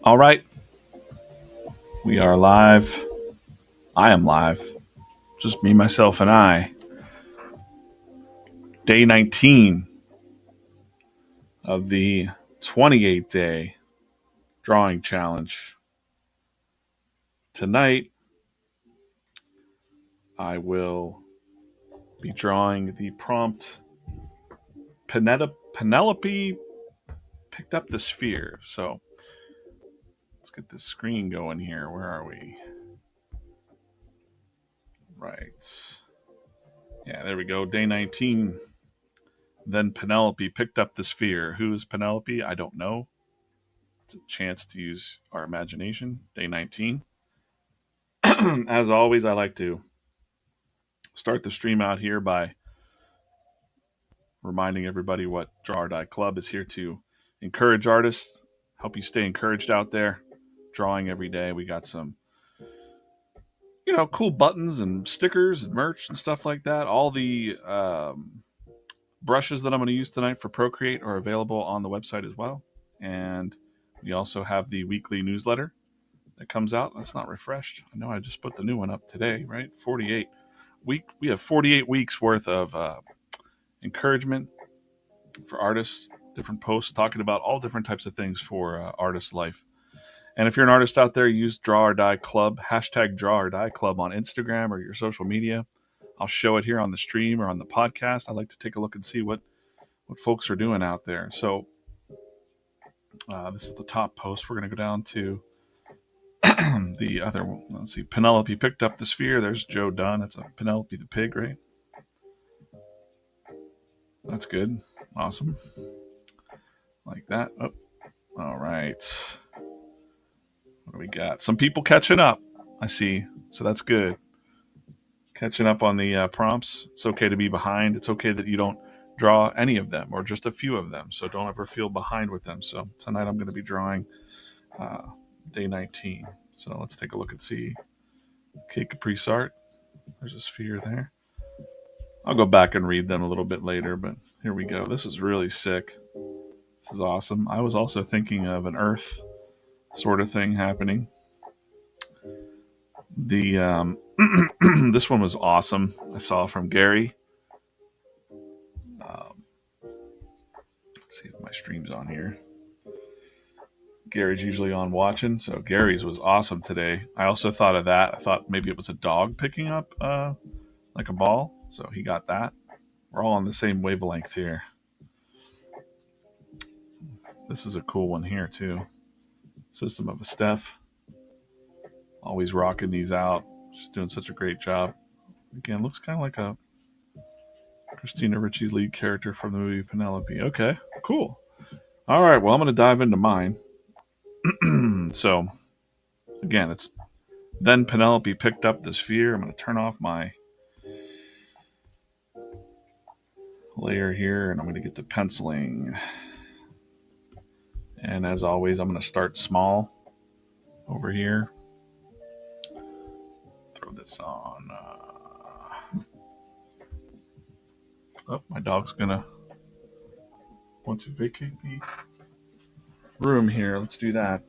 All right, we are live. I am live. Just me, myself, and I. Day 19 of the 28-day drawing challenge. Tonight, I will be drawing the prompt Penelope picked up the sphere. So let's get this screen going here. Where are we? Right. Yeah, there we go. Day 19. Then Penelope picked up the sphere. Who is Penelope? I don't know. It's a chance to use our imagination. Day 19. As always, I like to start the stream out here by reminding everybody what Draw or Die Club is here to encourage artists, help you stay encouraged out there, drawing every day. We got some, cool buttons and stickers and merch and stuff like that. All the brushes that I'm going to use tonight for Procreate are available on the website as well. And we also have the weekly newsletter that comes out. That's not refreshed. I know I just put the new one up today, right? 48. We have 48 weeks worth of encouragement for artists, different posts talking about all different types of things for artist life. And if you're an artist out there, use Draw or Die Club, hashtag Draw or Die Club on Instagram or your social media. I'll show it here on the stream or on the podcast. I like to take a look and see what folks are doing out there. So this is the top post. We're going to go down to the other one. Let's see. Penelope picked up the sphere. There's Joe Dunn. That's a Penelope the pig, right? That's good. Awesome. Like that. Oh, all right. What do we got? Some people catching up, I see. So that's good. Catching up on the prompts. It's okay to be behind. It's okay that you don't draw any of them or just a few of them. So don't ever feel behind with them. So tonight I'm going to be drawing day 19. So let's take a look and see. Okay, Caprice Art. There's a sphere there. I'll go back and read them a little bit later, but here we go. This is really sick. This is awesome. I was also thinking of an Earth sort of thing happening. The this one was awesome. I saw from Gary. Let's see if my stream's on here. Gary's usually on watching, so Gary's was awesome today. I also thought of that. I thought maybe it was a dog picking up like a ball, so he got that. We're all on the same wavelength here. This is a cool one here too. System of a Steph. Always rocking these out. She's doing such a great job. Again, looks kind of like a Christina Ricci's lead character from the movie Penelope. Okay, cool. All right, well, I'm going to dive into mine. So, again, it's then Penelope picked up the sphere. I'm going to turn off my layer here, and I'm going to get to penciling. And as always, I'm going to start small over here. Throw this on. Oh, my dog's going to want to vacate the room here. Let's do that.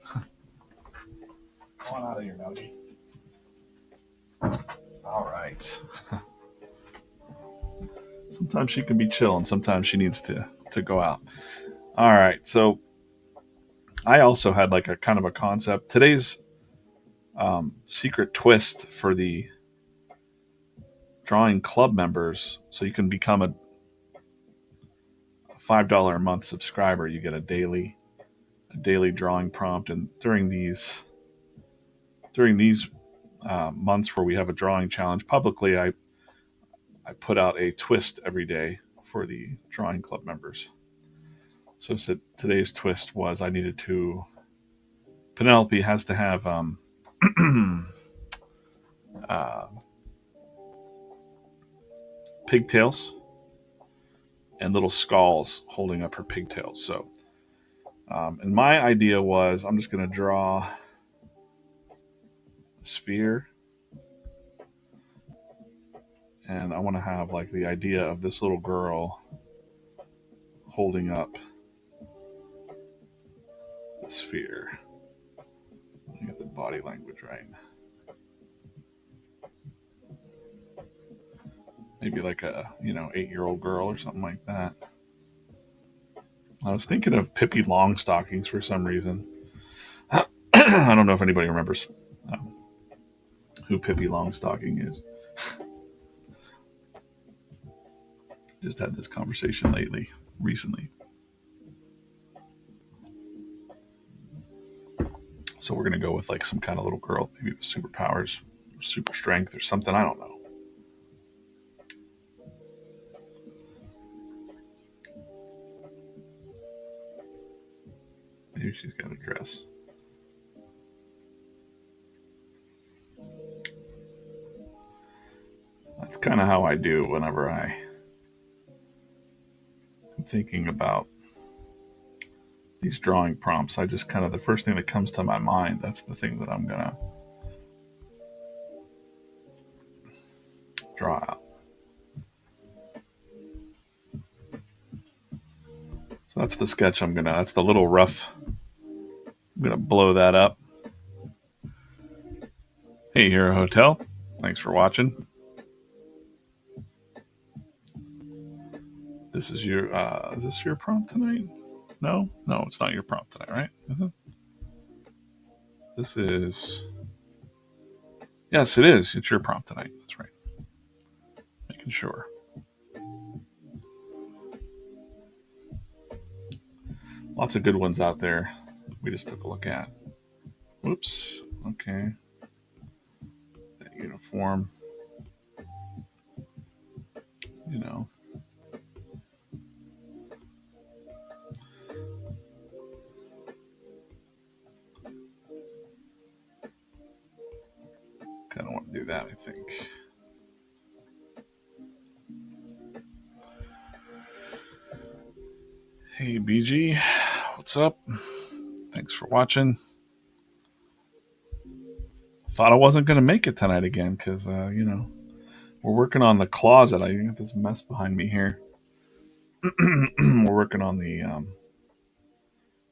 Come on out of here, doggy. All right. Sometimes she can be chill, and sometimes she needs to go out. All right, so I also had like a kind of a concept. Today's secret twist for the drawing club members, so you can become a $5 a month subscriber. You get a daily drawing prompt, and during these months where we have a drawing challenge publicly, I put out a twist every day for the drawing club members. So today's twist was Penelope has to have pigtails and little skulls holding up her pigtails. So, and my idea was I'm just going to draw a sphere, and I want to have like the idea of this little girl holding up the sphere. body language right. Maybe like a 8-year-old girl or something like that. I was thinking of Pippi Longstockings for some reason. I don't know if anybody remembers who Pippi Longstocking is. Just had this conversation recently. So we're gonna go with like some kind of little girl, maybe with superpowers, or super strength, or something. I don't know. Maybe she's got a dress. That's kind of how I do whenever I'm thinking about these drawing prompts. I just kind of, the first thing that comes to my mind, that's the thing that I'm gonna draw out. So that's the sketch that's the little rough. I'm gonna blow that up. Hey, Hero Hotel. Thanks for watching. Is this your prompt tonight? No, it's not your prompt tonight, right? Is it? This is. Yes, it is. It's your prompt tonight. That's right. Making sure. Lots of good ones out there. We just took a look at. Whoops. Okay. That uniform. Kind of want to do that, I think. Hey, BG. What's up? Thanks for watching. Thought I wasn't going to make it tonight again because, we're working on the closet. I got this mess behind me here. We're working on the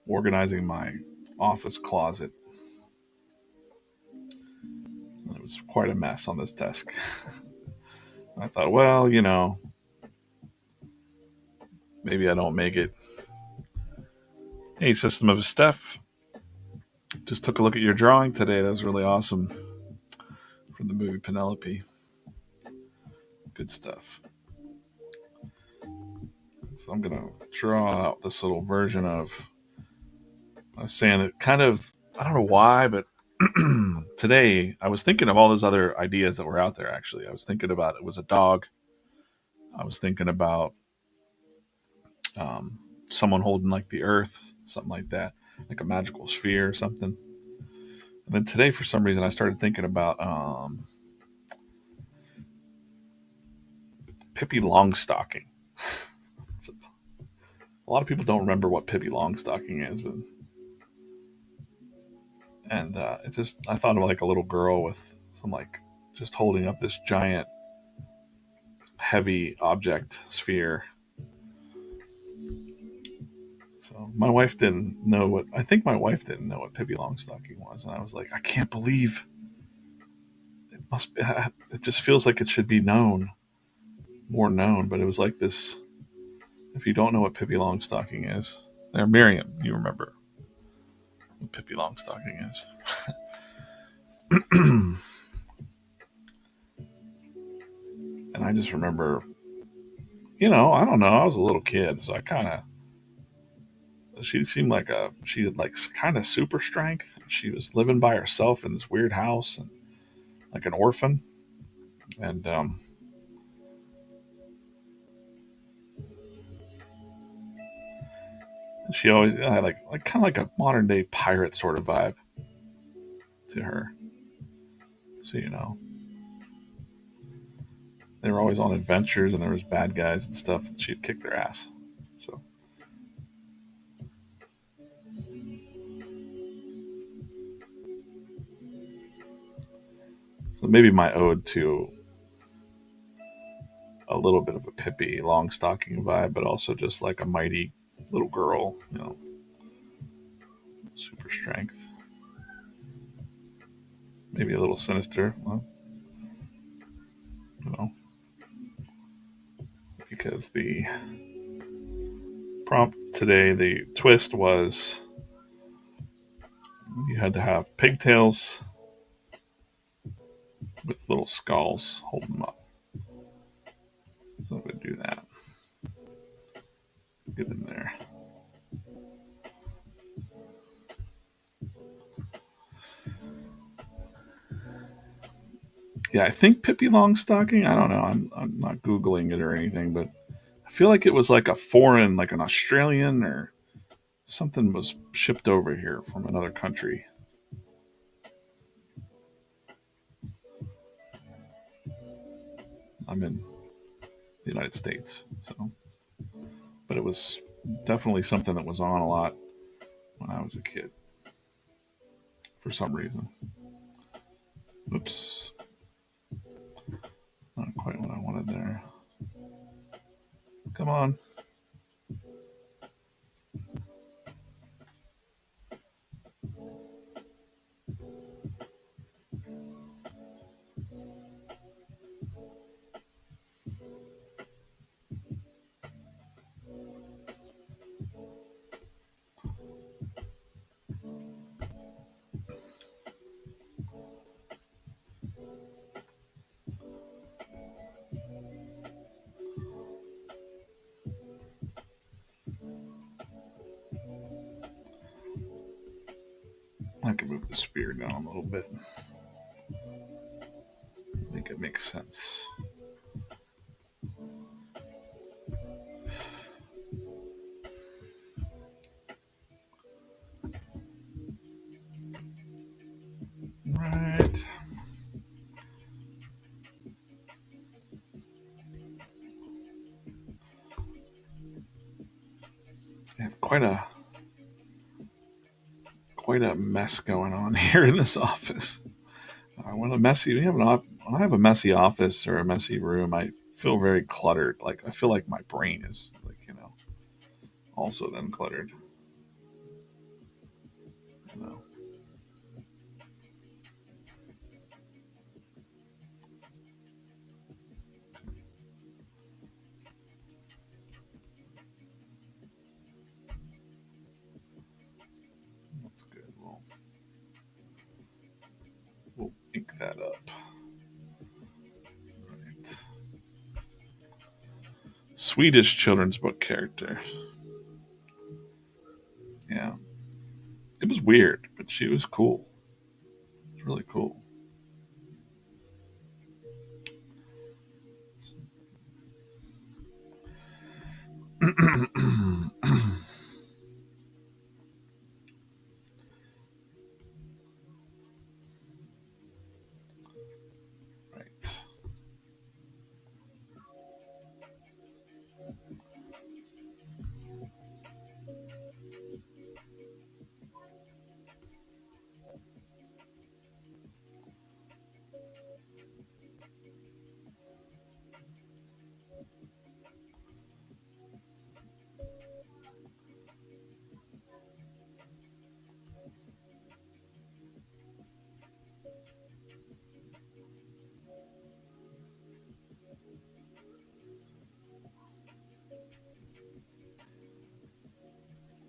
organizing my office closet. It was quite a mess on this desk. I thought, well, maybe I don't make it. Hey, System of Steph. Just took a look at your drawing today. That was really awesome. From the movie Penelope. Good stuff. So I'm going to draw out this little version of, I was saying it kind of, I don't know why, but today I was thinking of all those other ideas that were out there, actually. I was thinking about it was a dog. I was thinking about someone holding like the earth, something like that, like a magical sphere or something. And then today, for some reason, I started thinking about Pippi Longstocking. So, a lot of people don't remember what Pippi Longstocking is, and I thought of like a little girl with some like just holding up this giant, heavy object sphere. So my wife didn't know what. I think my wife didn't know what Pippi Longstocking was, and I was like, I can't believe it must be. It just feels like it should be more known. But it was like this. If you don't know what Pippi Longstocking is, there, Miriam, you remember what Pippi Longstocking is. And I just remember, I don't know. I was a little kid, so I kind of. She seemed like she had like kind of super strength. She was living by herself in this weird house, and like an orphan, and she always had like kind of like a modern day pirate sort of vibe to her. So they were always on adventures, and there was bad guys and stuff, and she'd kick their ass. So maybe my ode to a little bit of a Pippi Longstocking vibe, but also just like a mighty little girl, super strength. maybe a little sinister. Well, you know, because the prompt today, the twist was you had to have pigtails with little skulls holding them up. So I'm going to do that. Get in there. Yeah, I think Pippi Longstocking. I don't know. I'm not Googling it or anything, but I feel like it was like a foreign, like an Australian or something was shipped over here from another country. I'm in the United States, so but it was definitely something that was on a lot when I was a kid for some reason. Oops, not quite what I wanted there. Come on. I can move the spear down a little bit, make it make sense. Right. I have quite a mess going on here in this office. When I have a messy office or a messy room, I feel very cluttered. Like I feel like my brain is like also then cluttered. You know, that's good. We'll ink that up. Right. Swedish children's book character. Yeah, it was weird, but she was cool. It was really cool. Right.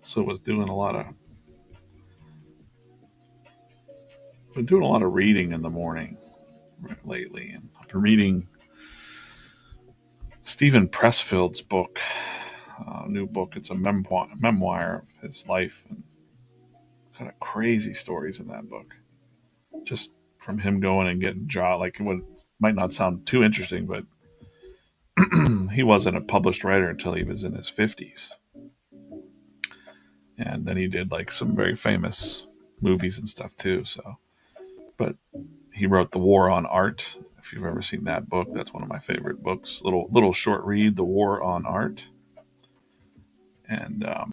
So was doing a lot of been doing a lot of reading in the morning lately, and I've been reading Stephen Pressfield's book, new book. It's a memoir of his life, and kind of crazy stories in that book. Just from him going and getting job, like what might not sound too interesting, but he wasn't a published writer until he was in his 50s, and then he did like some very famous movies and stuff too. So, but he wrote The War on Art. If you've ever seen that book, that's one of my favorite books. Little short read, The War on Art, and I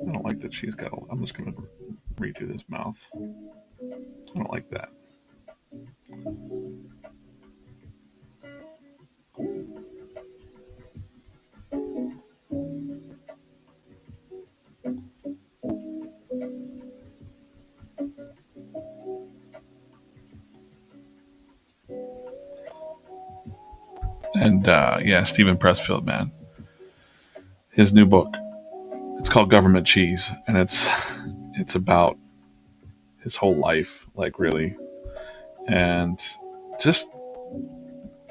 don't like that she's got. I'm just going to redo this mouth. I don't like that. And yeah, Stephen Pressfield, man, his new book. It's called Government Cheese, and it's about his whole life, like really, and just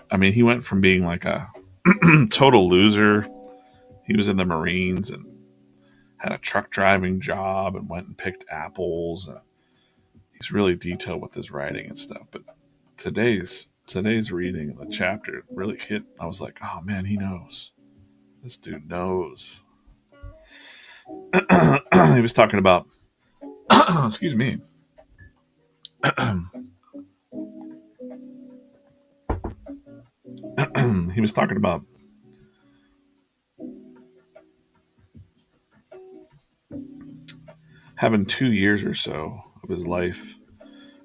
I mean, he went from being like a total loser. He was in the Marines and had a truck driving job and went and picked apples. And he's really detailed with his writing and stuff. But today's reading of the chapter really hit. I was like, oh man, he knows. This dude knows. He was talking about. Excuse me. He was talking about having 2 years or so of his life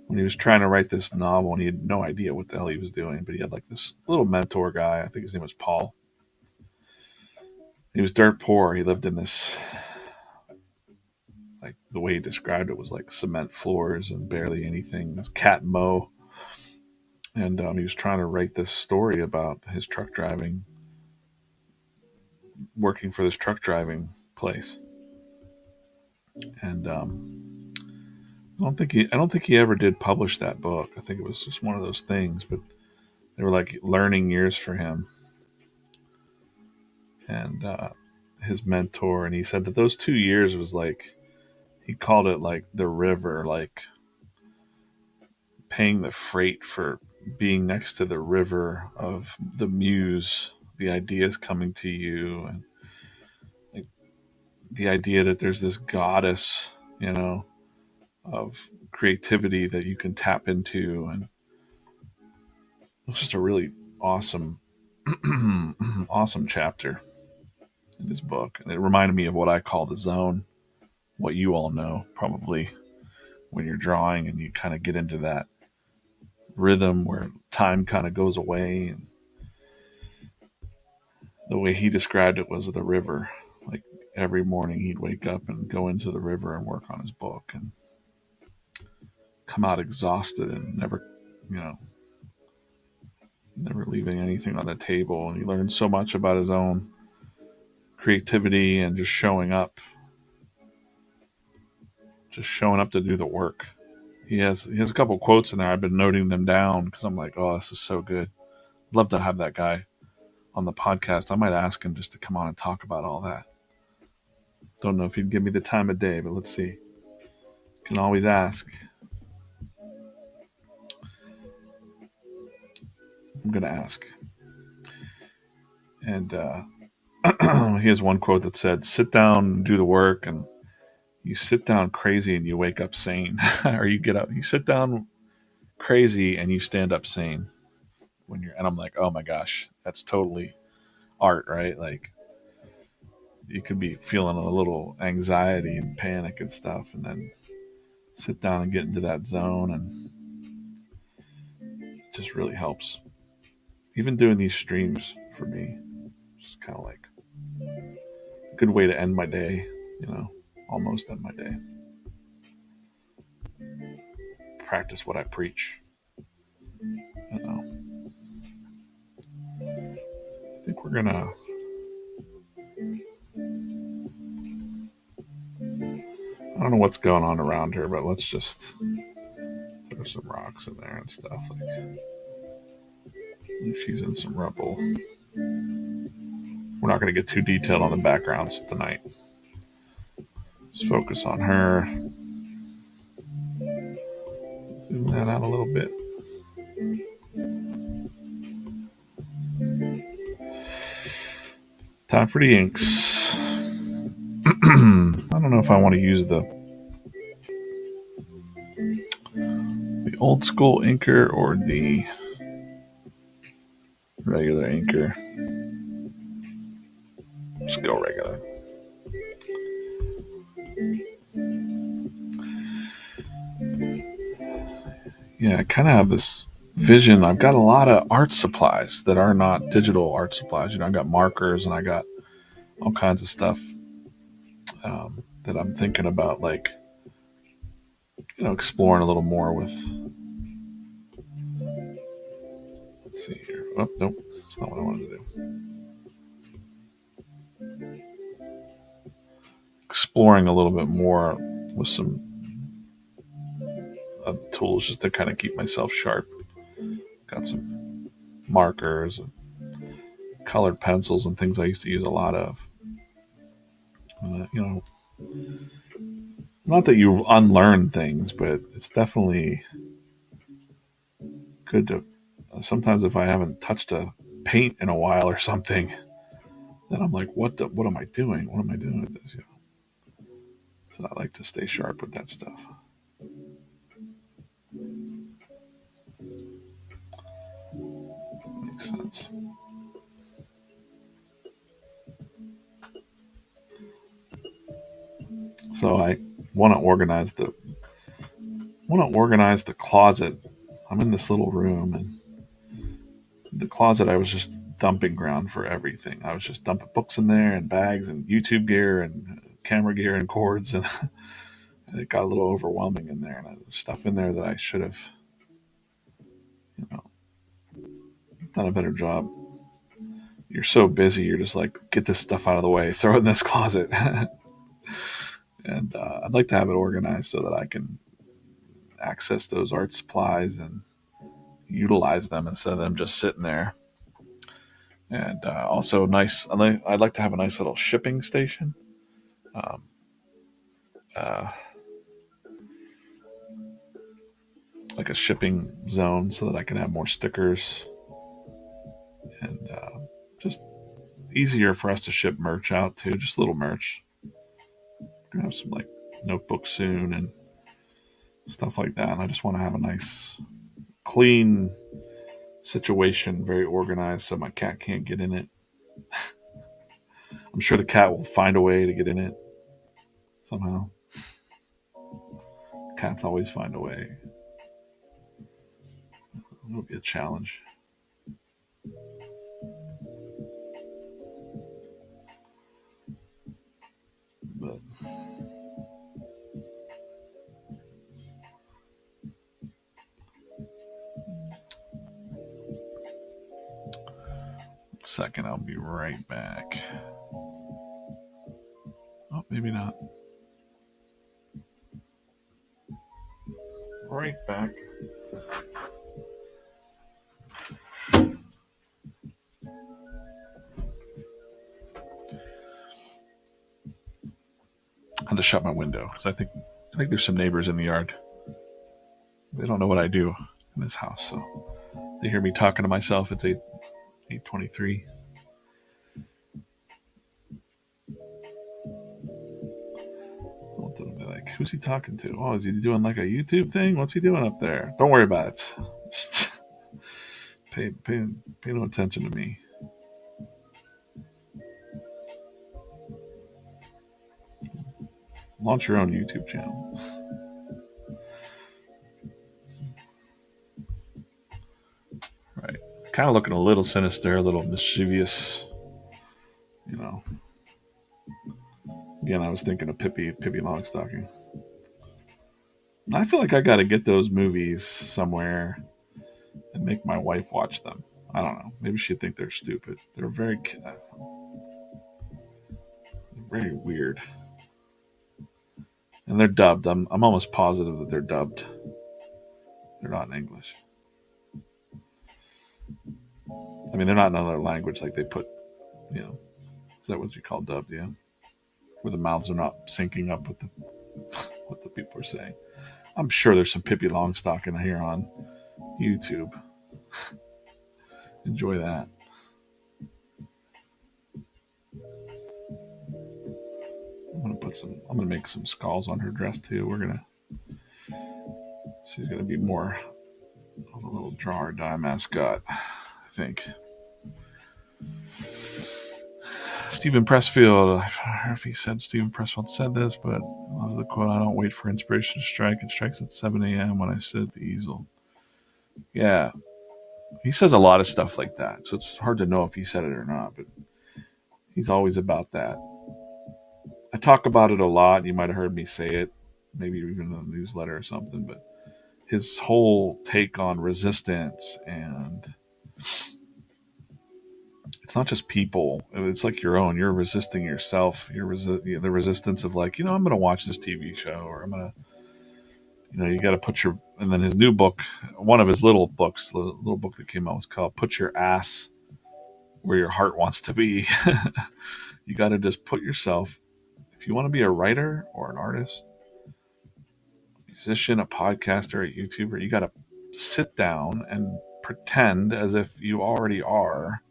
when he was trying to write this novel and he had no idea what the hell he was doing, but he had like this little mentor guy. I think his name was Paul. He was dirt poor. He lived in this, like the way he described it was like cement floors and barely anything. This cat mo. And he was trying to write this story about his truck driving, working for this truck driving place. And I don't think he ever did publish that book. I think it was just one of those things, but they were like learning years for him. And his mentor, and he said that those 2 years was like, he called it like the river, like paying the freight for being next to the river of the muse, the ideas coming to you, and like the idea that there's this goddess, you know, of creativity that you can tap into. And it's just a really awesome, awesome chapter in this book. And it reminded me of what I call the zone, what you all know probably when you're drawing and you kind of get into that rhythm where time kind of goes away. And the way he described it was the river. Like every morning he'd wake up and go into the river and work on his book and come out exhausted and never, you know, never leaving anything on the table. And he learned so much about his own creativity and just showing up to do the work. He has a couple quotes in there. I've been noting them down because I'm like, oh, this is so good. I'd love to have that guy on the podcast. I might ask him just to come on and talk about all that. Don't know if he'd give me the time of day, but let's see. Can always ask. I'm gonna ask. And he has one quote that said, "Sit down and do the work, and you sit down crazy and you wake up sane, or you get up. You sit down crazy and you stand up sane when you're." And I'm like, oh my gosh, that's totally art, right? Like you could be feeling a little anxiety and panic and stuff, and then sit down and get into that zone, and it just really helps. Even doing these streams for me, it's kind of like a good way to end my day, you know, almost end my day. Practice what I preach. You know. I think we're gonna. I don't know what's going on around her, but let's just throw some rocks in there and stuff. Like she's in some rubble. We're not going to get too detailed on the backgrounds tonight. Just focus on her. Zoom that out a little bit. Time for the inks. I don't know if I want to use the old school inker or the regular inker. Just go regular. Yeah, I kind of have this vision. I've got a lot of art supplies that are not digital art supplies. You know, I got markers and I got all kinds of stuff that I'm thinking about, like, you know, exploring a little more with. Let's see here. Oh, nope. That's not what I wanted to do. Exploring a little bit more with some tools just to kind of keep myself sharp. Got some markers and colored pencils and things I used to use a lot of. Not that you unlearn things, but it's definitely good to. Sometimes if I haven't touched a paint in a while or something, then I'm like, what am I doing? What am I doing with this? So I like to stay sharp with that stuff. Makes sense. So I want to organize the closet. I'm in this little room, and the closet I was just dumping ground for everything. I was just dumping books in there and bags and YouTube gear and camera gear and cords, and it got a little overwhelming in there. And there's stuff in there that I should have, you know, done a better job. You're so busy, you're just like, get this stuff out of the way, throw it in this closet. And I'd like to have it organized so that I can access those art supplies and utilize them instead of them just sitting there. And also, I'd like to have a nice little shipping station, um, uh, like a shipping zone, so that I can have more stickers and just easier for us to ship merch out to. Just little merch. We're gonna have some like notebooks soon and stuff like that. And I just want to have a nice, clean situation, very organized, so my cat can't get in it. I'm sure the cat will find a way to get in it somehow. Cats always find a way. It'll be a challenge. But second, I'll be right back. Oh, maybe not. Right back. I had to shut my window because I think there's some neighbors in the yard. They don't know what I do in this house, so they hear me talking to myself. It's 8:23. They're like, who's he talking to? Oh, is he doing like a YouTube thing? What's he doing up there? Don't worry about it. Just pay no attention to me. Launch your own YouTube channel. Right. Kind of looking a little sinister, a little mischievous. You know. Again, I was thinking of Pippi Longstocking. I feel like I got to get those movies somewhere and make my wife watch them. I don't know. Maybe she'd think they're stupid. They're very weird, and they're dubbed. I'm almost positive that they're dubbed. They're not in English. I mean, they're not in another language like they put. Is that what you call dubbed? Yeah, where the mouths are not syncing up with the what the people are saying. I'm sure there's some Pippi Longstocking here on YouTube. Enjoy that. I'm gonna make some skulls on her dress too. She's gonna be more of a little draw or die mascot, I think. Stephen Pressfield, I don't know if he said Stephen Pressfield said this, but it was the quote, I don't wait for inspiration to strike. It strikes at 7 a.m. when I sit at the easel. Yeah, he says a lot of stuff like that, so it's hard to know if he said it or not, but he's always about that. I talk about it a lot. You might have heard me say it, maybe even in the newsletter or something, but his whole take on resistance and it's not just people. It's like your own. You're resisting yourself. The resistance of like, I'm going to watch this TV show, or I'm going to, you got to put your. And then his new book, one of his little books, the little book that came out was called "Put Your Ass Where Your Heart Wants to Be." You got to just put yourself. If you want to be a writer or an artist, musician, a podcaster, a YouTuber, you got to sit down and pretend as if you already are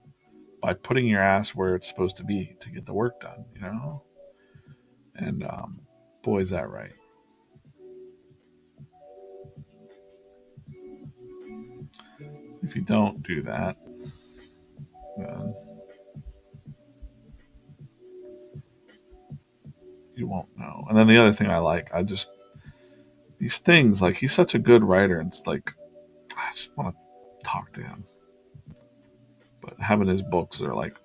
by putting your ass where it's supposed to be to get the work done. And boy, is that right. If you don't do that, then you won't know. And then the other thing these things, like he's such a good writer, and it's like, I just want to talk to him. But having his books are like,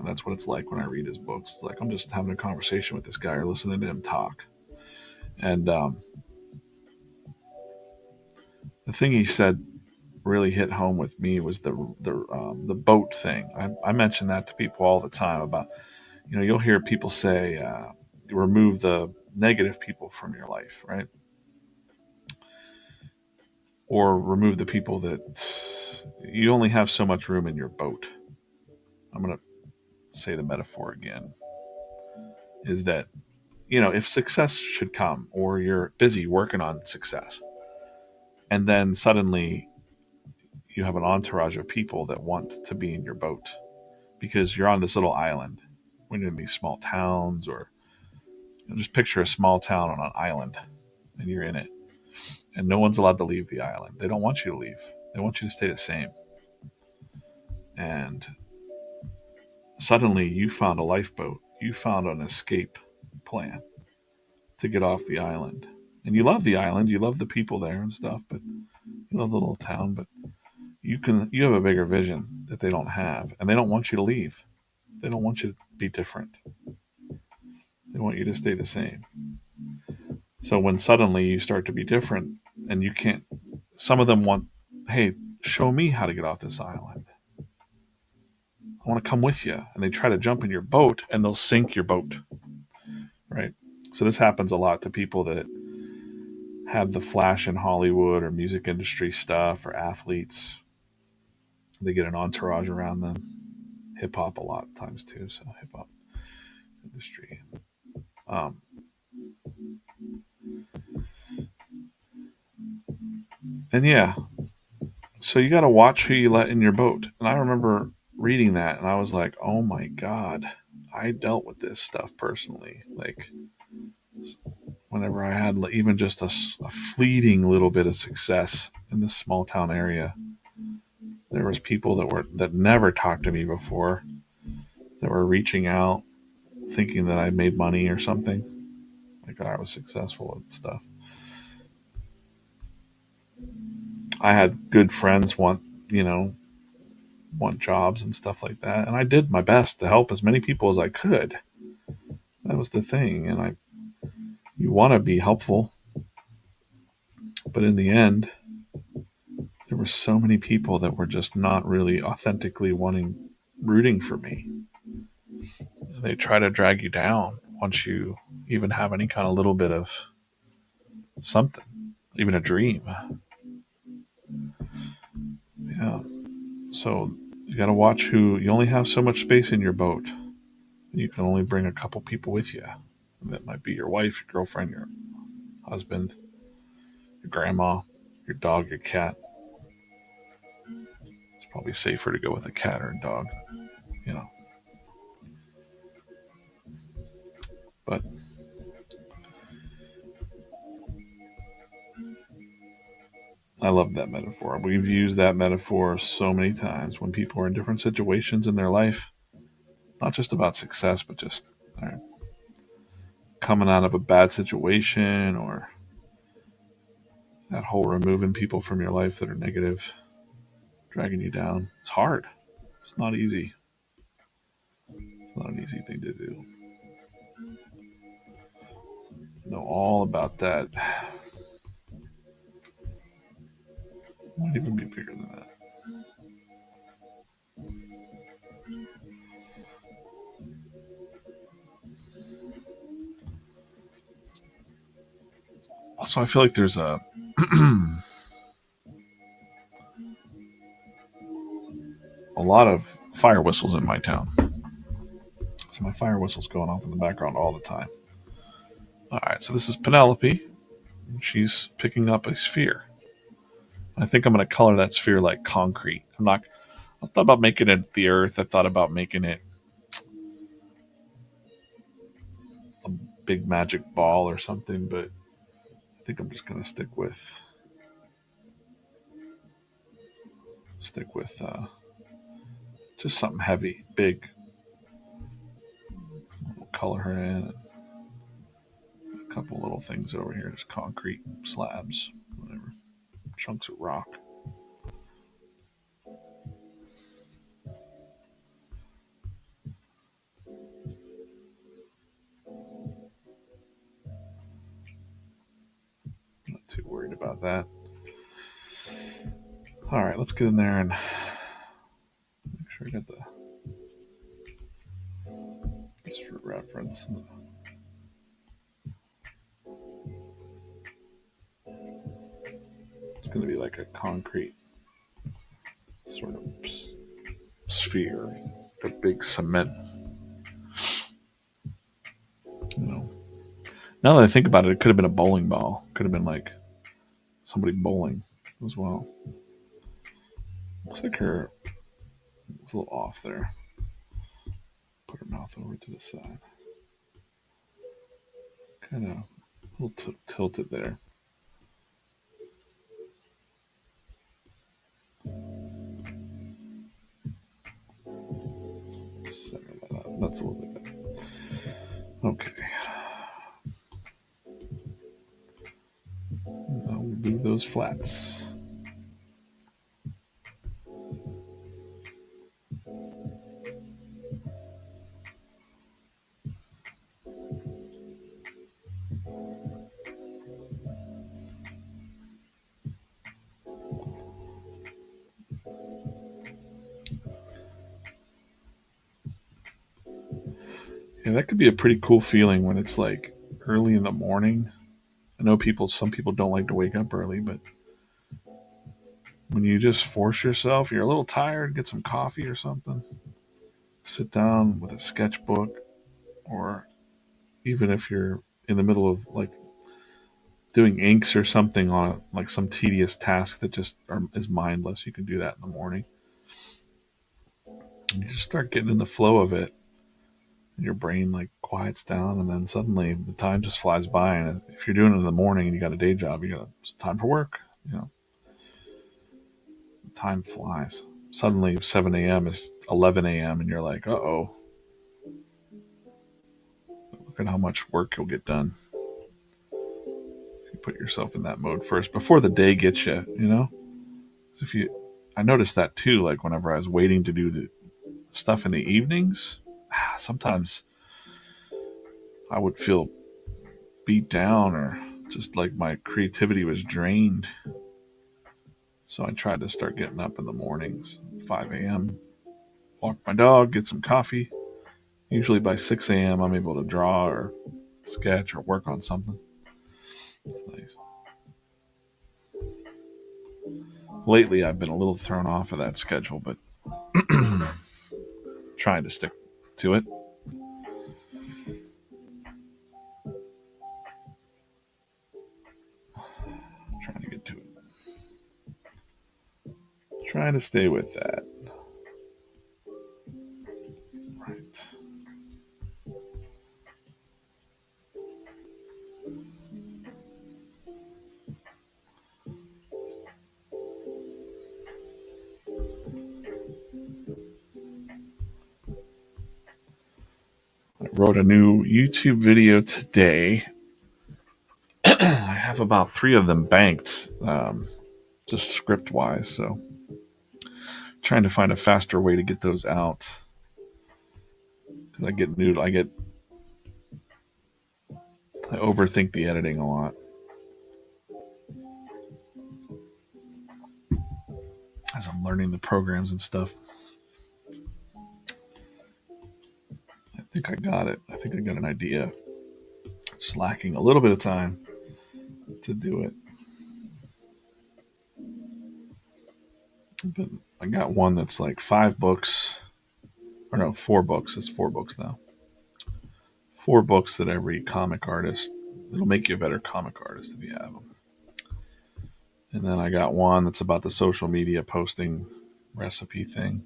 that's what it's like when I read his books. It's like I'm just having a conversation with this guy or listening to him talk. And the thing he said really hit home with me was the boat thing. I mention that to people all the time about, you'll hear people say, remove the negative people from your life, right? Or remove the people that you only have so much room in your boat. I'm going to say the metaphor again, is that, if success should come or you're busy working on success, and then suddenly you have an entourage of people that want to be in your boat because you're on this little island when you're in these small towns, or just picture a small town on an island and you're in it, and no one's allowed to leave the island. They don't want you to leave. They want you to stay the same. And suddenly you found a lifeboat. You found an escape plan to get off the island. And you love the island, you love the people there and stuff, but you love the little town, but you have a bigger vision that they don't have, and they don't want you to leave. They don't want you to be different. They want you to stay the same. So when suddenly you start to be different and you can't, some of them want, hey, show me how to get off this island. I want to come with you. And they try to jump in your boat and they'll sink your boat. Right? So this happens a lot to people that have the flash in Hollywood or music industry stuff, or athletes. They get an entourage around them. Hip hop a lot of times too. So hip hop industry. Um, and yeah, so you got to watch who you let in your boat. And I remember reading that and I was like, oh my God, I dealt with this stuff personally. Like, whenever I had even just a fleeting little bit of success in this small town area, there was people that never talked to me before that were reaching out thinking that I made money or something, like I was successful and stuff. I had good friends want jobs and stuff like that, and I did my best to help as many people as I could. That was the thing, and you want to be helpful, but in the end, there were so many people that were just not really authentically rooting for me. They try to drag you down once you even have any kind of little bit of something, even a dream. Yeah. So you got to watch who. You only have so much space in your boat. You can only bring a couple people with you. That might be your wife, your girlfriend, your husband, your grandma, your dog, your cat. It's probably safer to go with a cat or a dog, you know. But I love that metaphor. We've used that metaphor so many times when people are in different situations in their life, not just about success, but just coming out of a bad situation, or that whole removing people from your life that are negative, dragging you down. It's hard. It's not easy. It's not an easy thing to do. Know all about that. Might even be bigger than that. Also, I feel like there's a a lot of fire whistles in my town. So my fire whistle's going off in the background all the time. All right, so this is Penelope. She's picking up a sphere. I think I'm going to color that sphere like concrete. I thought about making it the earth. I thought about making it a big magic ball or something, but I think I'm just going to stick with just something heavy, big. We'll color her in. A couple little things over here, just concrete slabs, whatever, chunks of rock. Not too worried about that. All right, let's get in there and make sure I got this for reference. It's going to be like a concrete sort of sphere, a big cement. You know, now that I think about it, it could have been a bowling ball. Could have been like somebody bowling as well. Looks like her was a little off there. Put her mouth over to the side. Kind of a little tilted there. Center that up. That's a little bit better. Okay. Now we'll do those flats. Yeah, that could be a pretty cool feeling when it's like early in the morning. I know some people don't like to wake up early, but when you just force yourself, you're a little tired, get some coffee or something, sit down with a sketchbook, or even if you're in the middle of like doing inks or something on like some tedious task that is mindless, you can do that in the morning. And you just start getting in the flow of it, and your brain like quiets down, and then suddenly the time just flies by. And if you're doing it in the morning and you got a day job, it's time for work. Time flies. Suddenly 7 a.m. is 11 a.m. and you're like, uh-oh, look at how much work you'll get done. You put yourself in that mode first before the day gets you, I noticed that too, like whenever I was waiting to do the stuff in the evenings, sometimes I would feel beat down or just like my creativity was drained. So I tried to start getting up in the mornings, 5 a.m., walk my dog, get some coffee. Usually by 6 a.m., I'm able to draw or sketch or work on something. It's nice. Lately, I've been a little thrown off of that schedule, but trying to stick to it. Trying to get to it. Trying to stay with that. Right. I wrote a new YouTube video today. I have about 3 of them banked, just script wise. So trying to find a faster way to get those out. Because I overthink the editing a lot. As I'm learning the programs and stuff. I think I got it. I think I got an idea. Just lacking a little bit of time. to do it. But I got one that's like 5 books, or no, 4 books. It's 4 books now. 4 books that every comic artist. It'll make you a better comic artist if you have them. And then I got one that's about the social media posting recipe thing.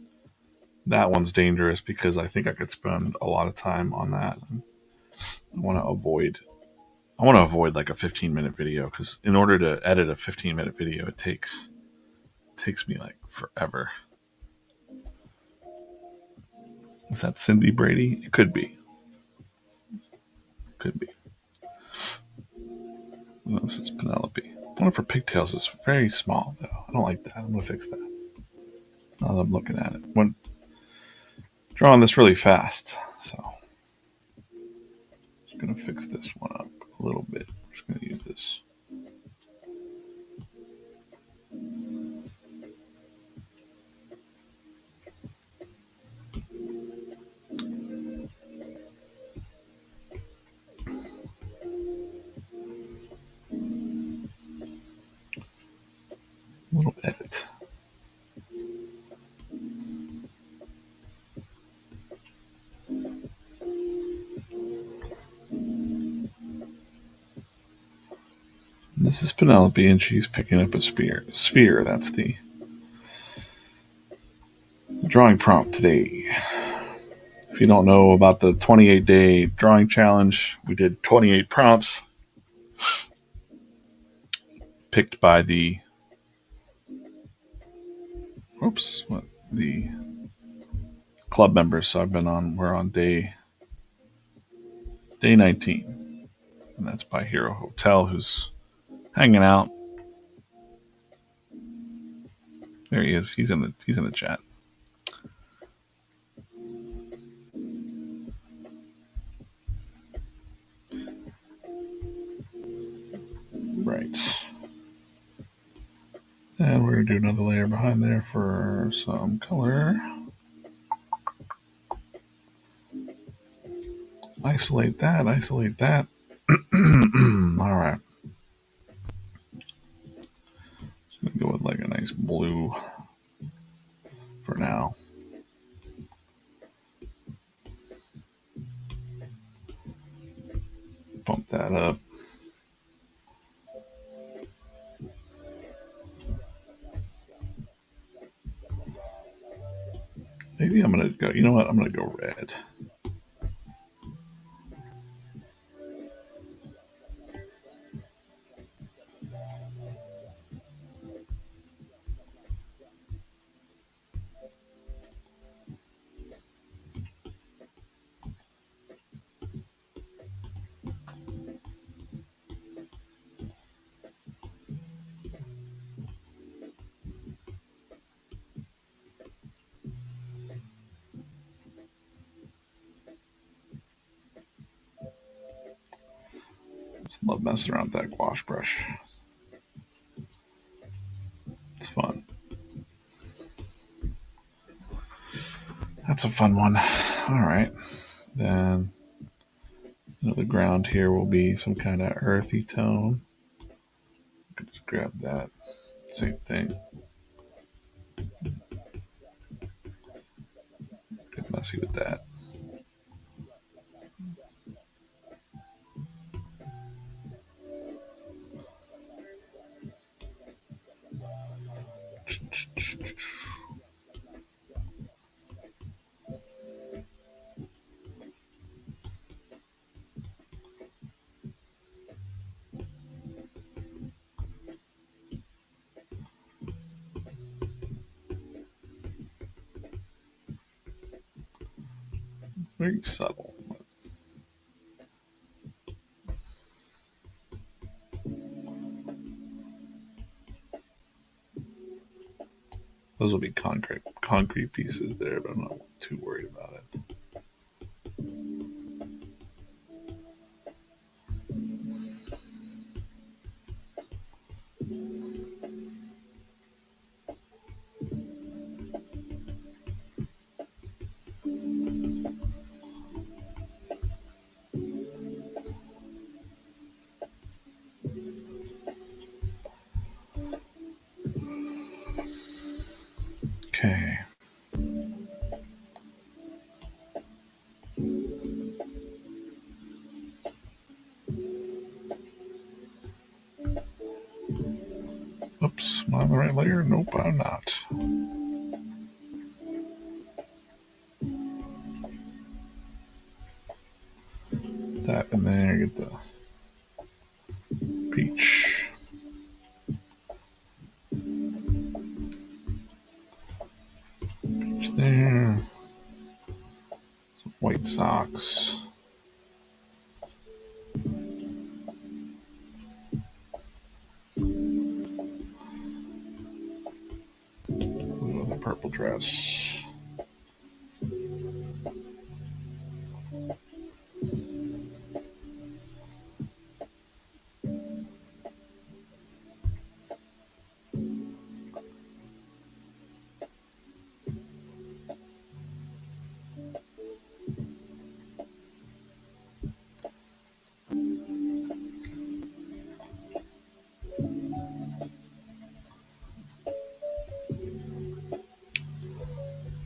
That one's dangerous because I think I could spend a lot of time on that. I want to avoid. I want to avoid like a 15-minute video because in order to edit a 15-minute video, it takes me like forever. Is that Cindy Brady? It could be. Could be. No, this is Penelope. One of her pigtails is very small, though. I don't like that. I'm going to fix that. Now that I'm looking at it. I'm drawing this really fast, so I'm just going to fix this one up a little bit. I'm just going to use this. A little edit. This is Penelope, and she's picking up a sphere. That's the drawing prompt today. If you don't know about the 28-day drawing challenge, we did 28 prompts picked by the the club members. So we're on day 19, and that's by Hero Hotel, who's hanging out. There he is. He's in the chat. Right. And we're going to do another layer behind there for some color. Isolate that. All right. Just going to go with like a nice blue for now. Bump that up. Maybe I'm going to go, you know what? I'm going to go red. Just love messing around with that gouache brush. It's fun. That's a fun one. All right. Then the ground here will be some kind of earthy tone. I could just grab that. Same thing. Get messy with that. Very subtle. Those will be concrete pieces there, but I'm not too worried about it. Oops, am I on the right layer? Nope, I'm not. That in there, get the peach. Peach there. Some white socks. Ooh, the purple dress.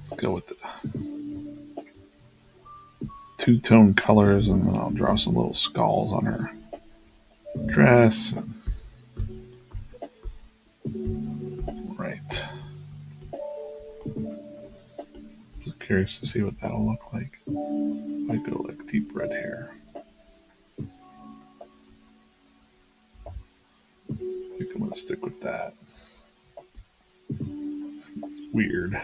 Let's go with the two-tone colors, and then I'll draw some little skulls on her dress. Right. Just curious to see what that'll look like. Might go like deep red hair. I think I'm gonna stick with that. It's weird.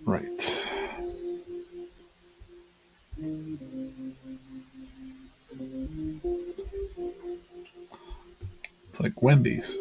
Right. It's like Wendy's.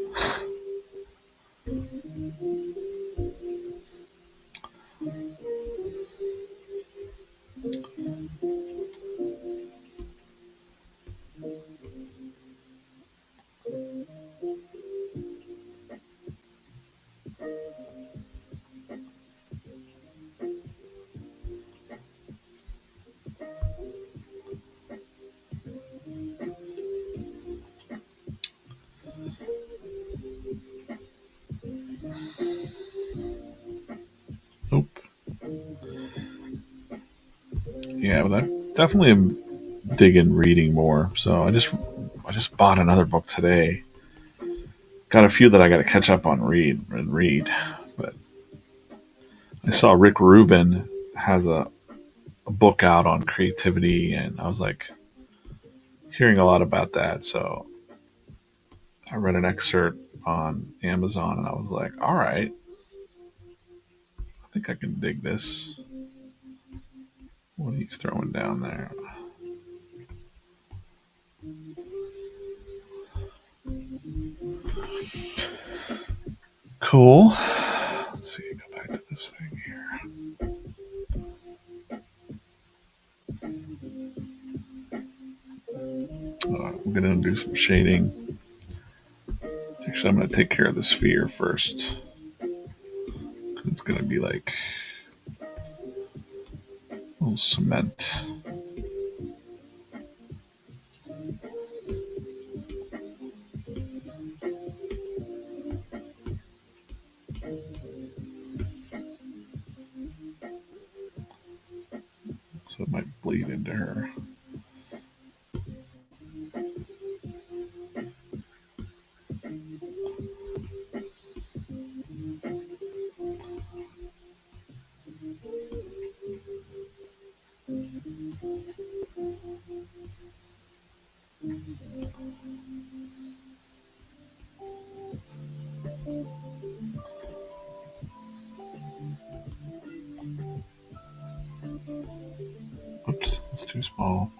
Nope. Yeah, but I definitely am digging reading more. So I just bought another book today. Got a few that I got to catch up on read. But I saw Rick Rubin has a book out on creativity, and I was like hearing a lot about that. So I read an excerpt on Amazon, and I was like, all right, I think I can dig this. What he's throwing down there. Cool. Let's see, go back to this thing here. We're gonna do some shading. Actually, I'm gonna take care of the sphere first. It's gonna be like a little cement. So it might bleed into her. Oops, it's too small.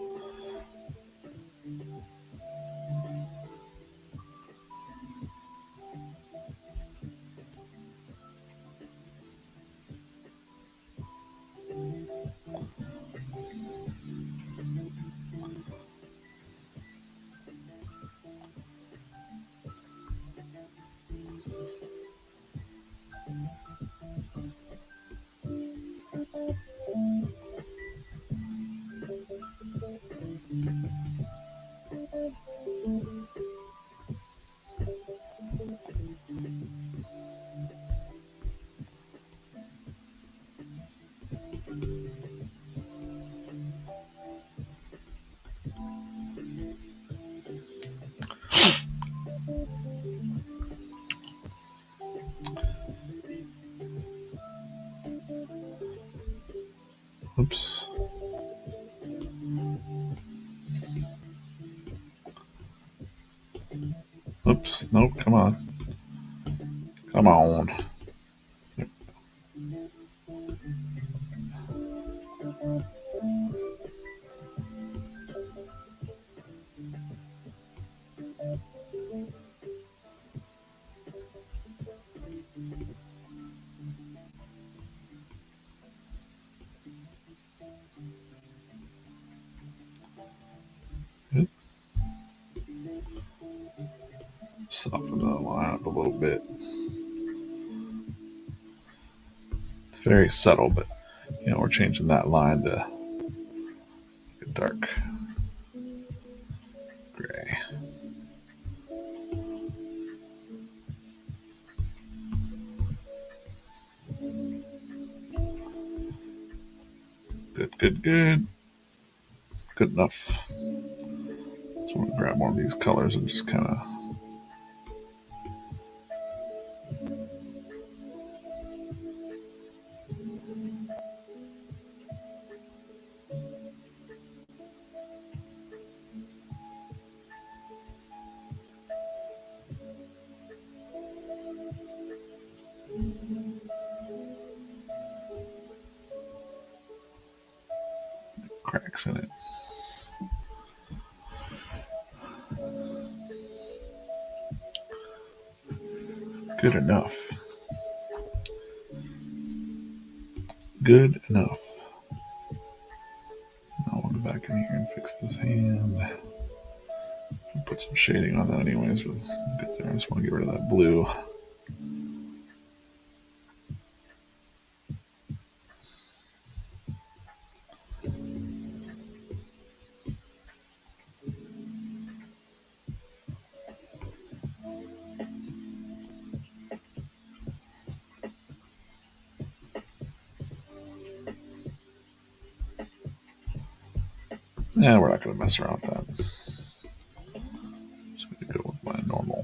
Oops. Oops. Nope. Come on. Come on. Good. Soften the line up a little bit. It's very subtle, but we're changing that line to a dark gray. Good, good, good. Good enough. So I'm gonna grab one of these colors and just kind of cracks in it. Good enough. Good enough. Now I'll go back in here and fix this hand. I'll put some shading on that anyways. We'll get there. I just want to get rid of that blue. Yeah, we're not going to mess around with that. Just going to go with my normal.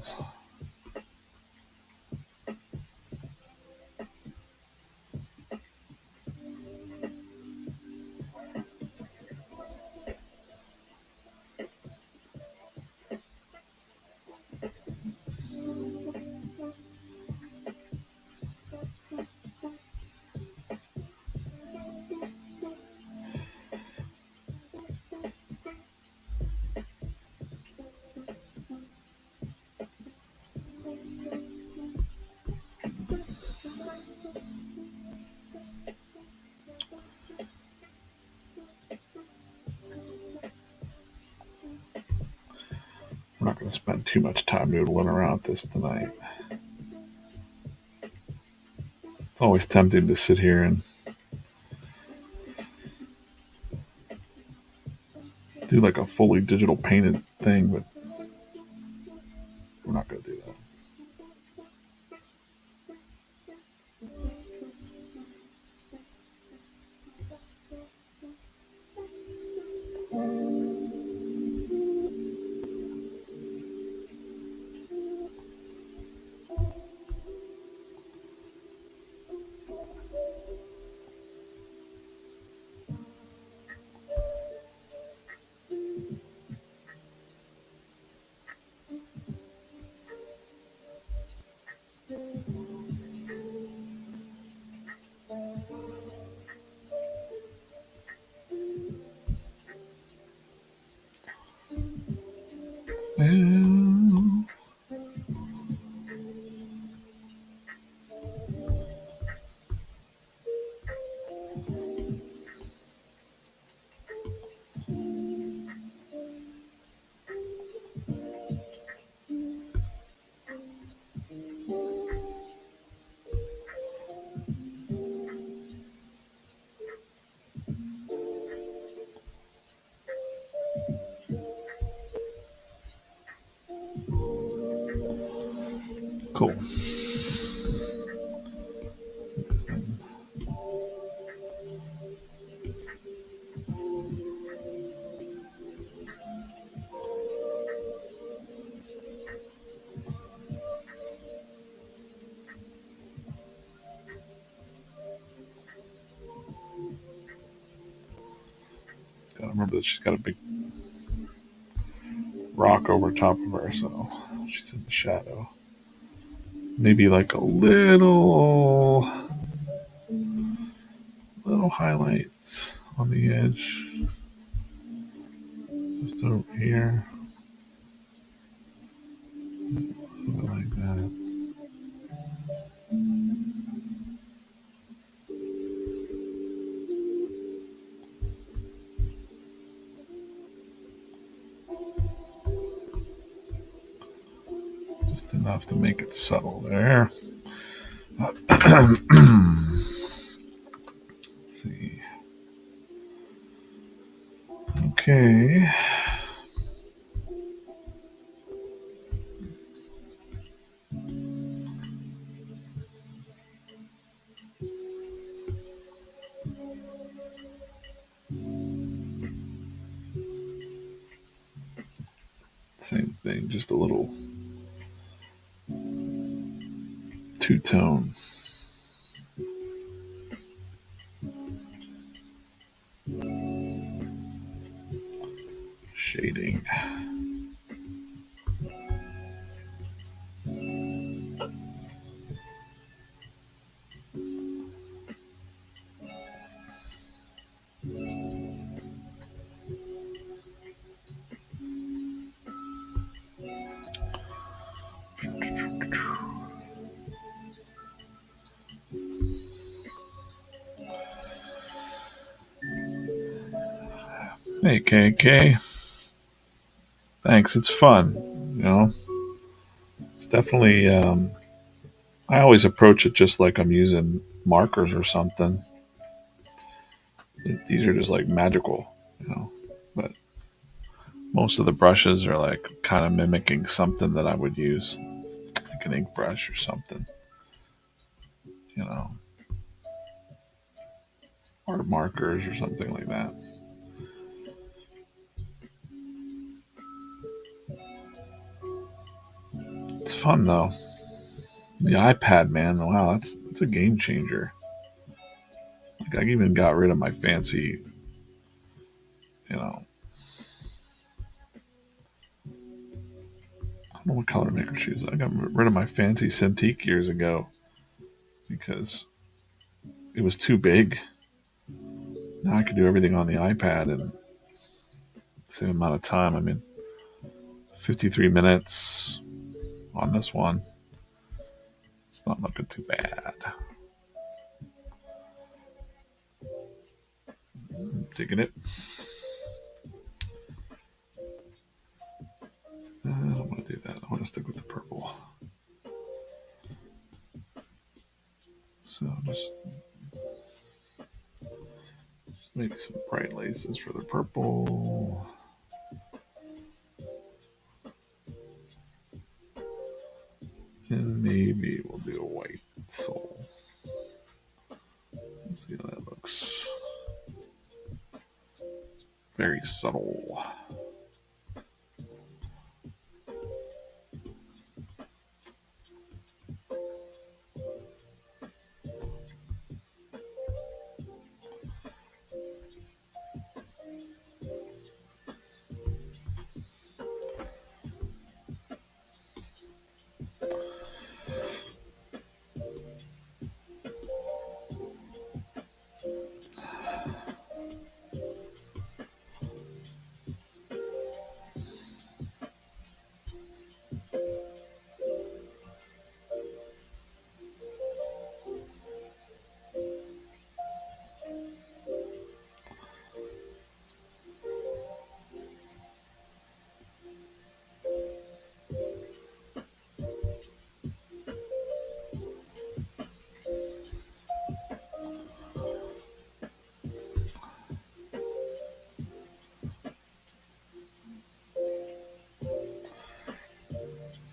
We're not going to spend too much time noodling around with this tonight. It's always tempting to sit here and do like a fully digital painted thing, but we're not going to do that. Well, cool. remember that she's got a big rock over top of her, so she's in the shadow. Maybe like a little highlights on the edge, just over here, something like that. Just enough to make it subtle there. Let's see. Okay. Same thing, just a little two-tone shading. Hey, KK. Thanks. It's fun. It's definitely. I always approach it just like I'm using markers or something. These are just like magical. But most of the brushes are like kind of mimicking something that I would use, like an ink brush or something. You know, or markers or something like that. It's fun though. The iPad, man. Wow, that's a game changer. Like I even got rid of my fancy, you know, I don't know what color maker shoes. I got rid of my fancy Cintiq years ago because it was too big. Now I could do everything on the iPad in the same amount of time. I mean, 53 minutes on this one. It's not looking too bad. Digging it. I don't want to do that. I want to stick with the purple. So just maybe some bright laces for the purple. And maybe we'll do a white sole. Let's see how that looks. Very subtle.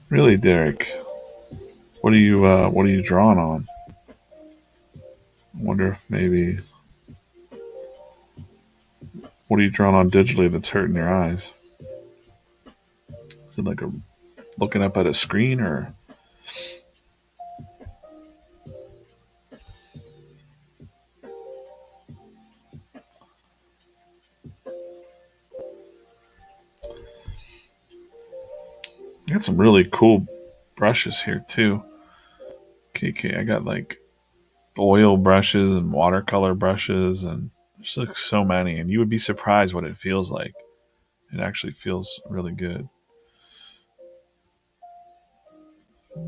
Really, Derek? What are you drawing on? I wonder if maybe what are you drawing on digitally that's hurting your eyes? Is it like looking up at a screen or? Got some really cool brushes here too. KK, I got like oil brushes and watercolor brushes, and there's like so many, and you would be surprised what it feels like. It actually feels really good.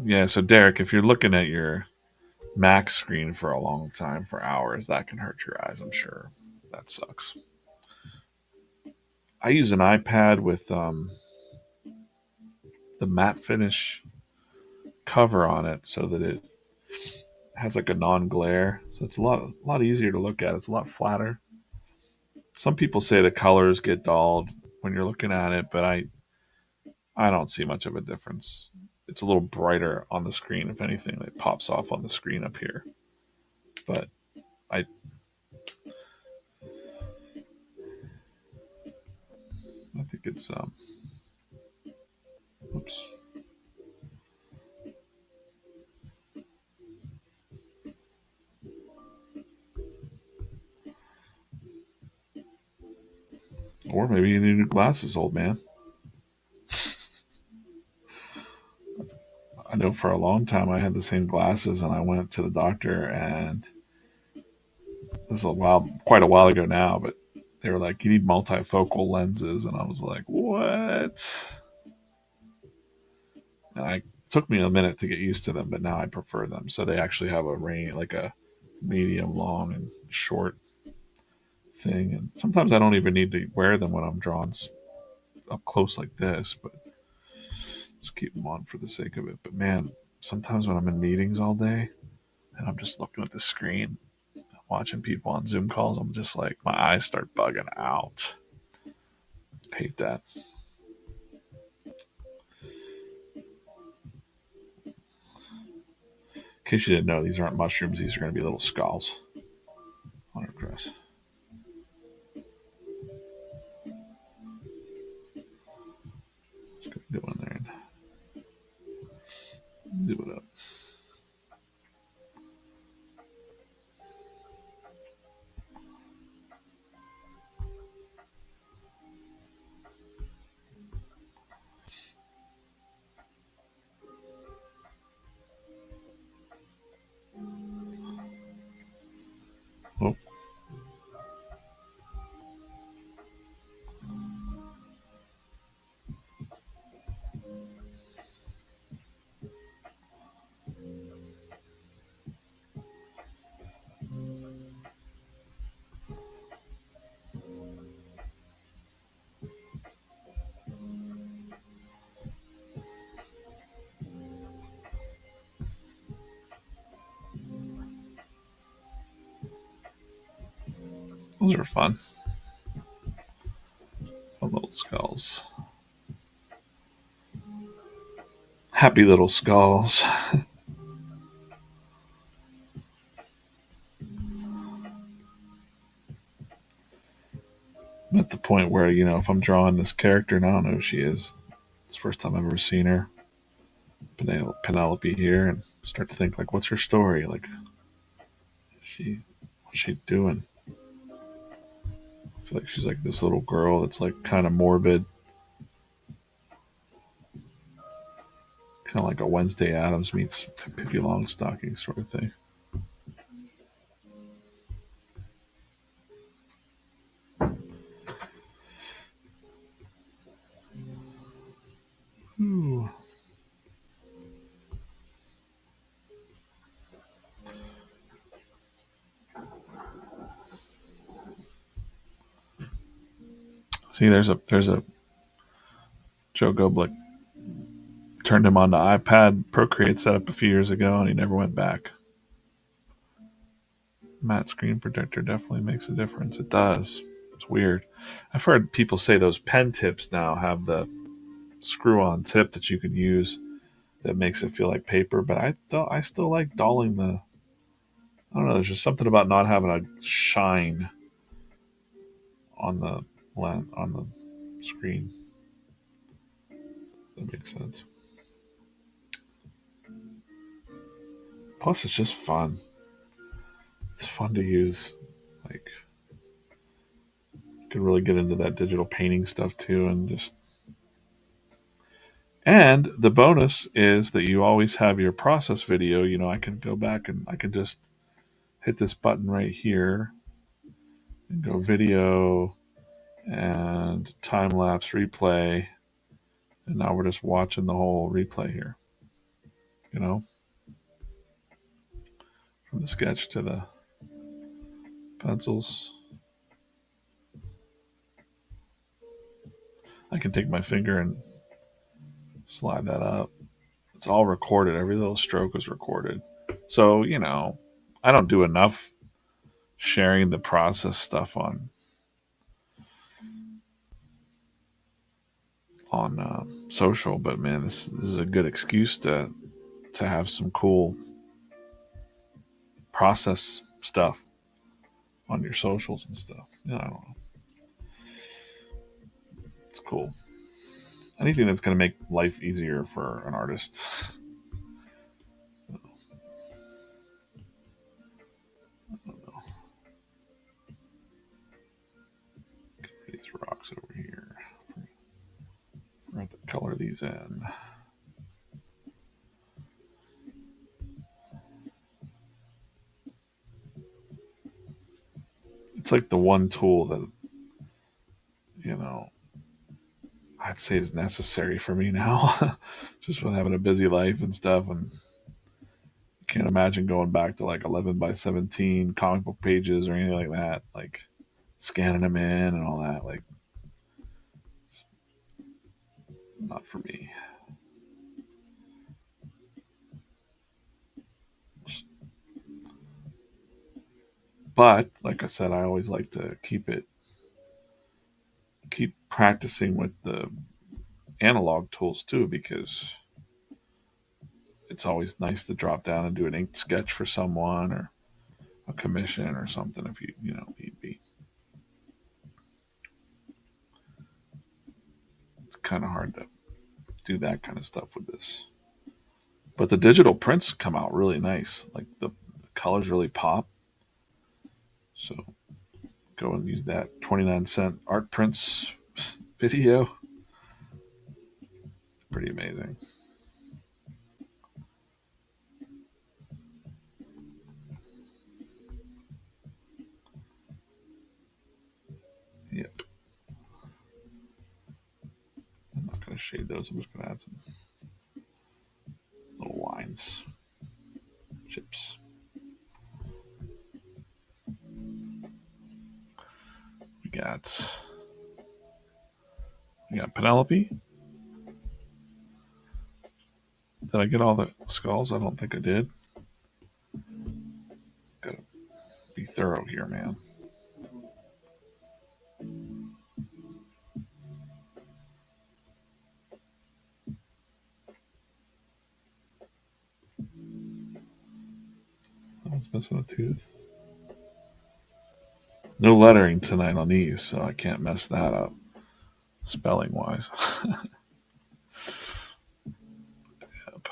Yeah, so Derek, if you're looking at your Mac screen for a long time, for hours, that can hurt your eyes, I'm sure. That sucks. I use an iPad with the matte finish cover on it so that it has like a non-glare. So it's a lot easier to look at. It's a lot flatter. Some people say the colors get dulled when you're looking at it, but I don't see much of a difference. It's a little brighter on the screen, if anything. It pops off on the screen up here. But I I think it's oops. Or maybe you need new glasses, old man. I know for a long time I had the same glasses, and I went to the doctor, and this is quite a while ago now, but they were like, "You need multifocal lenses," and I was like, "What?" And it took me a minute to get used to them, but now I prefer them. So they actually have a range, like a medium, long, and short thing. And sometimes I don't even need to wear them when I'm drawn up close like this, but just keep them on for the sake of it. But man, sometimes when I'm in meetings all day and I'm just looking at the screen, watching people on Zoom calls, I'm just like, my eyes start bugging out. I hate that. In case you didn't know, these aren't mushrooms. These are going to be little skulls on her dress. Just going to go in there and do it up. Oh, those are fun. Fun little skulls. Happy little skulls. I'm at the point where, if I'm drawing this character and I don't know who she is, it's the first time I've ever seen her, Penelope here, and start to think, like, what's her story? Like, what's she doing? I feel like she's like this little girl that's like kind of morbid, kind of like a Wednesday Adams meets Pippi Longstocking sort of thing. Ooh. See, there's a Joe Goblick turned him on to iPad Procreate setup a few years ago, and he never went back. Matte screen protector definitely makes a difference. It does. It's weird. I've heard people say those pen tips now have the screw-on tip that you can use that makes it feel like paper, but I still like dulling the. I don't know. There's just something about not having a shine on the on the screen. That makes sense. Plus, it's just fun. It's fun to use. Like, you can really get into that digital painting stuff too, and just And the bonus is that you always have your process video. I can go back and I can just hit this button right here and go video and time lapse replay. And now we're just watching the whole replay here, you know, from the sketch to the pencils. I can take my finger and slide that up. It's all recorded. Every little stroke is recorded. So, I don't do enough sharing the process stuff on social, but man, this is a good excuse to have some cool process stuff on your socials and stuff. I don't know. It's cool. Anything that's going to make life easier for an artist. These rocks over here. We're going to color these in. It's like the one tool that, I'd say is necessary for me now. Just with having a busy life and stuff. And can't imagine going back to like 11 by 17 comic book pages or anything like that. Like scanning them in and all that. Like, not for me. But like I said, I always like to keep practicing with the analog tools too, because it's always nice to drop down and do an inked sketch for someone or a commission or something if need be. It's kind of hard to do that kind of stuff with this. But the digital prints come out really nice. Like the colors really pop. So go and use that 29-cent art prints video. Pretty amazing. Yep. I'm not going to shade those. I'm just going to add some little lines, chips. We got Penelope. Did I get all the skulls? I don't think I did. Gotta be thorough here, man. That one's missing a tooth. No lettering tonight on these, so I can't mess that up spelling wise. Yep.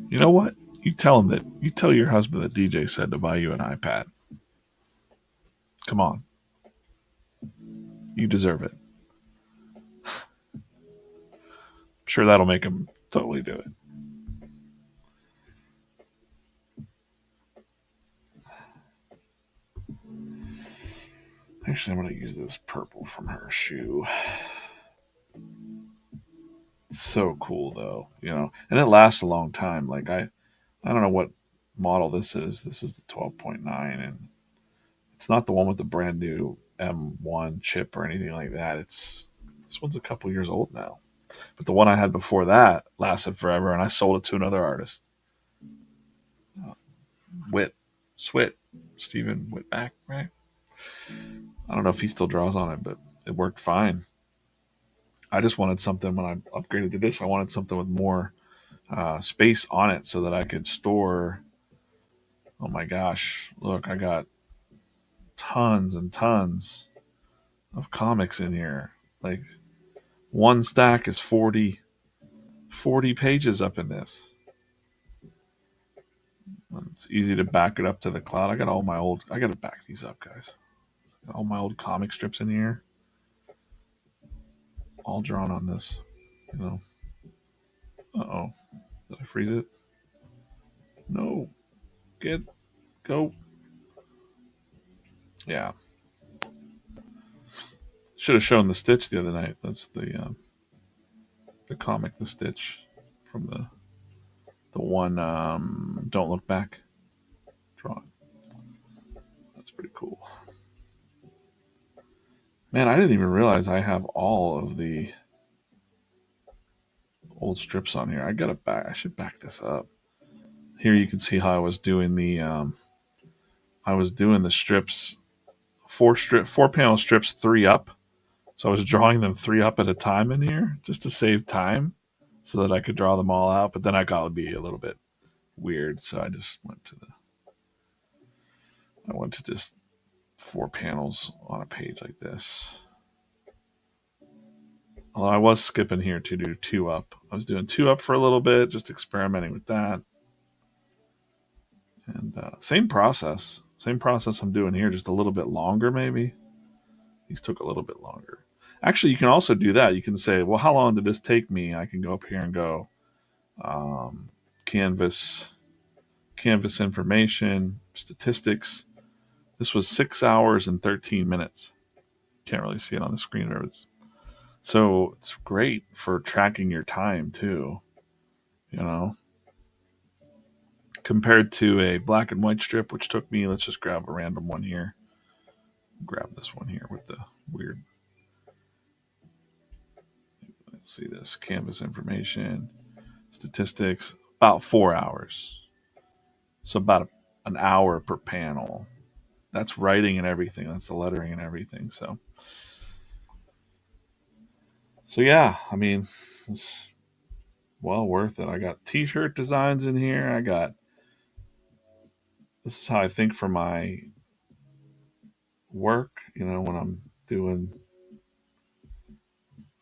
You know what? You tell your husband that DJ said to buy you an iPad. Come on. You deserve it. I'm sure that'll make him totally do it. Actually, I'm going to use this purple from her shoe. It's so cool, though, and it lasts a long time. Like, I don't know what model this is. This is the 12.9, and it's not the one with the brand new M1 chip or anything like that. This one's a couple years old now. But the one I had before that lasted forever, and I sold it to another artist. Whit, Swit, Stephen Whitback, right? I don't know if he still draws on it, but it worked fine. I just wanted something when I upgraded to this. I wanted something with more space on it so that I could store. Oh my gosh, look, I got tons and tons of comics in here. Like one stack is 40 pages up in this. It's easy to back it up to the cloud. I got to back these up, guys. All my old comic strips in here. all drawn on this. You know. Uh-oh. Did I freeze it? No. Go. Yeah. Should have shown the Stitch the other night. That's the comic, the Stitch, from the one Don't Look Back drawing. That's pretty cool. Man, I didn't even realize I have all of the old strips on here. I gotta back. I should back this up. Here you can see how I was doing the strips, four panel strips, three up. So I was drawing them three up at a time in here just to save time, so that I could draw them all out. But then I got to be a little bit weird, so I just went to just four panels on a page like this. Although I was skipping here to do two up. I was doing two up for a little bit, just experimenting with that. And same process I'm doing here, just a little bit longer maybe. These took a little bit longer. Actually, you can also do that. You can say, well, how long did this take me? I can go up here and go canvas information, statistics. This was 6 hours and 13 minutes. Can't really see it on the screen. So it's great for tracking your time too, you know, compared to a black and white strip, which took me, let's just grab a random one here. Grab this one here with the weird, let's see this, canvas information, statistics, about 4 hours. So about an hour per panel. That's writing and everything. That's the lettering and everything. So yeah, I mean, it's well worth it. I got t-shirt designs in here. This is how I think for my work, when I'm doing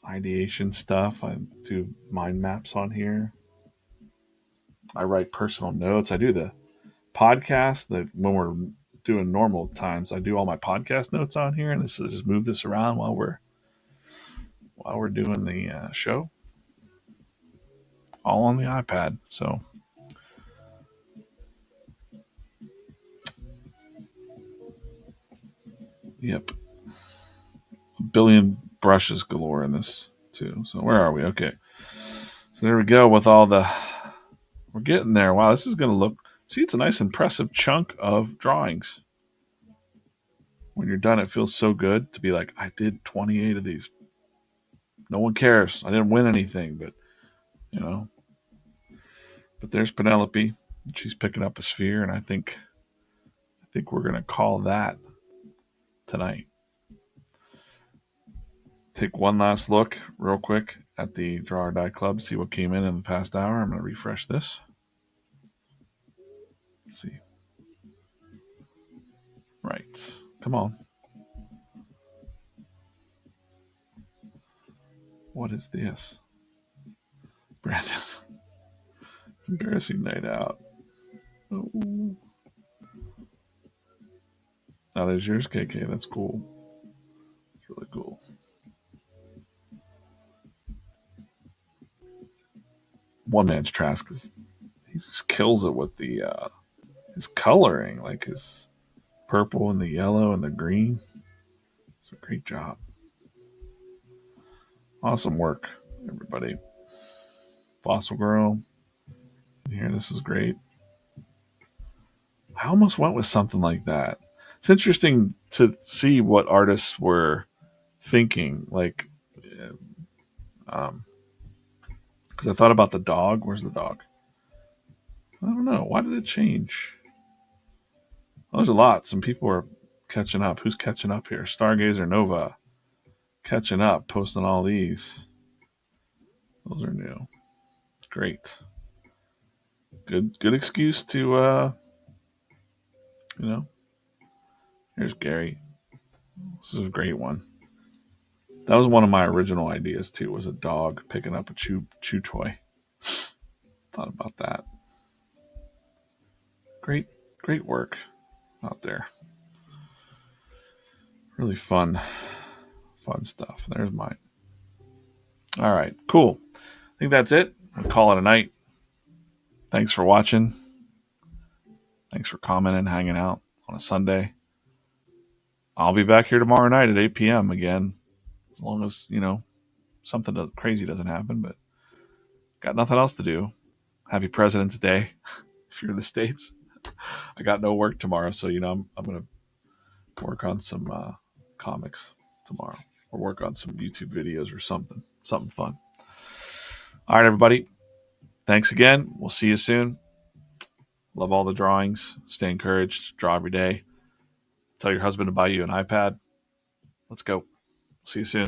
ideation stuff. I do mind maps on here. I write personal notes. I do the podcast that when we're doing normal times, I do all my podcast notes on here, and this will just move this around while we're doing the show, all on the iPad. So yep, a billion brushes galore in this too. So where are we? Okay, so there we go with all the. We're getting there. Wow, this is going to look. See, it's a nice, impressive chunk of drawings. When you're done, it feels so good to be like, I did 28 of these. No one cares. I didn't win anything, but you know. But there's Penelope. She's picking up a sphere, and I think we're gonna call that tonight. Take one last look, real quick, at the Draw or Die Club. See what came in the past hour. I'm gonna refresh this. Let's see. Right. Come on. What is this? Brandon. Embarrassing night out. Oh. Now there's yours, KK. That's cool. It's really cool. One man's Trask is he just kills it with the his coloring, like his purple and the yellow and the green. It's a great job. Awesome work, everybody. Fossil Girl. Here, this is great. I almost went with something like that. It's interesting to see what artists were thinking, like, because I thought about the dog. Where's the dog? I don't know. Why did it change? Well, there's a lot. Some people are catching up. Who's catching up here? Stargazer Nova catching up, posting all these. Those are new. Great. Good excuse to here's Gary. This is a great one. That was one of my original ideas too, was a dog picking up a chew toy. Thought about that. Great work out there. Really fun stuff. There's mine. All right, cool. I think that's it. I'll call it a night. Thanks for watching. Thanks for commenting, hanging out on a Sunday. I'll be back here tomorrow night at 8 p.m. again, as long as, something crazy doesn't happen, but got nothing else to do. Happy President's Day if you're in the States. I got no work tomorrow, so, I'm going to work on some comics tomorrow or work on some YouTube videos or something fun. All right, everybody. Thanks again. We'll see you soon. Love all the drawings. Stay encouraged. Draw every day. Tell your husband to buy you an iPad. Let's go. See you soon.